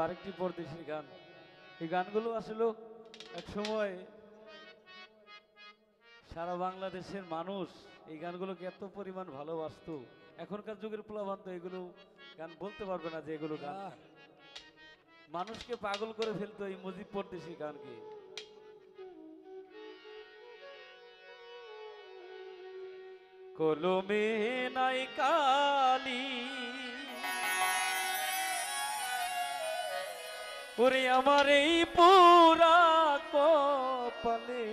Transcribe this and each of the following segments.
আরেকটি পরদেশি গান। এই গানগুলো আসলে এক সময় সারা বাংলাদেশের মানুষ এই গানগুলোকে এত পরিমাণ ভালোবাসতো। এখনকার যুগের পোলাপান তো এগুলো গান বলতে পারবে না যে এগুলো গান। মানুষকে পাগল করে ফেলতো এই মুজিব পরদেশি গানকে। কলমে নাই কালি ওরে আমার এই পুরা কপালে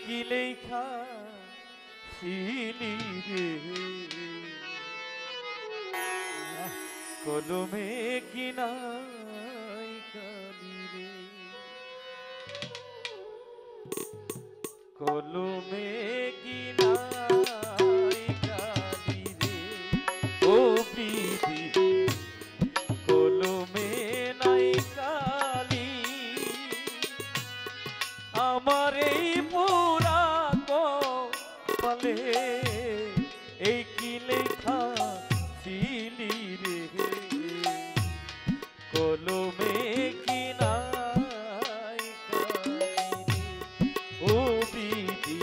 কি লেখা ছিলি রে কলমে কি নাই কালি রে কলমে কি নাই কালি রে ও বিধি কলমে নাই কালি আমার এই পুরা কপালে এই কি লেখা ছিলি রে কলমে কি নাই কালি ও বিধি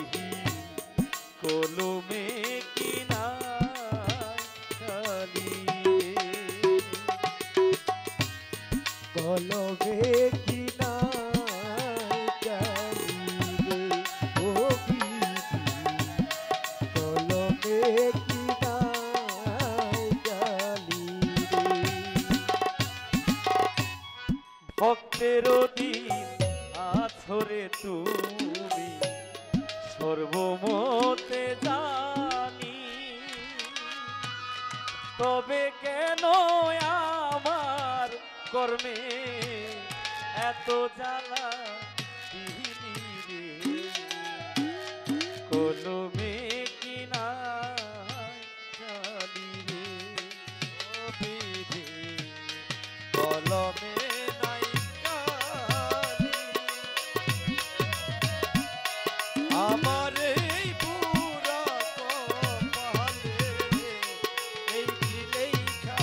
কলমে কি নাই কালি কলমে কি নাই কালি রে ও বিধি কলমে কি নাই কালি রে ভক্তের দিন আছরে তুমি সর্বমতে জানি তবে কেন আমার কর্মে এত জ্বালা দিলি রে কলমে কি নাই কালি রে ও বিধি কলমে নাই কালি আমার এই পুরা কপালে এই কি লেখা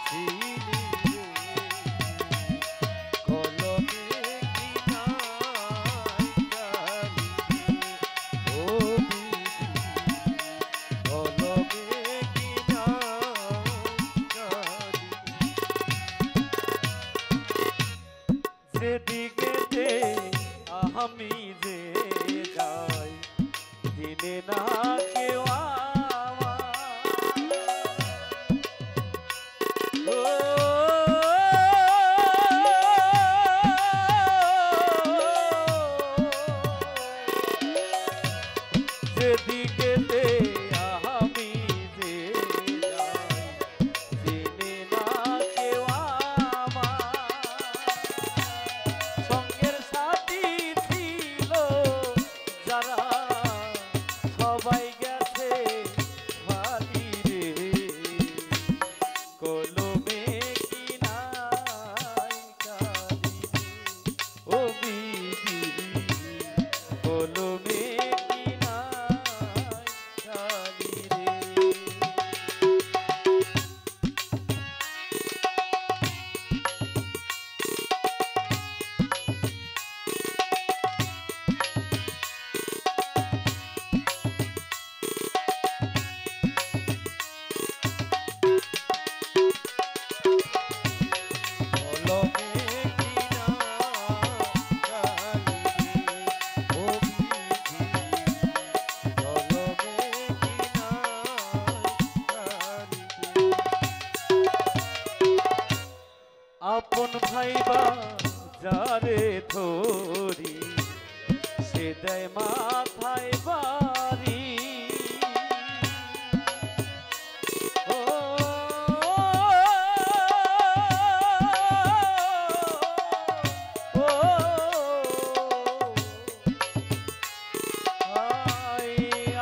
ছিলি রে কলমে কি নাই কালি ও বিধি কলমে কি নাই কালি যেদিকে আমি যে যাই দিনে না কেউ ও যেদিকে আমি যে যাই দিনে না কেউ সঙ্গের সাথী ছিল যারা সবাই গেছে খালি রে কলমে কি নাই কালি ও বিধি কলমে কি নাই কালি রে আপন ভাইবা যারে ধরি সে দেয় মাথায় বাড়ি ও ও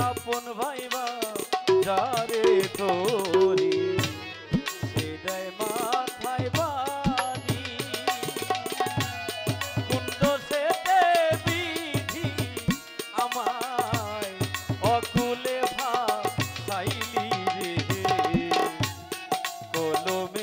আপন ভাইবা যারে ধরি সে দেয় মাথায় বাড়ি কুণ্ড সেতে বিধি আমায় জনমে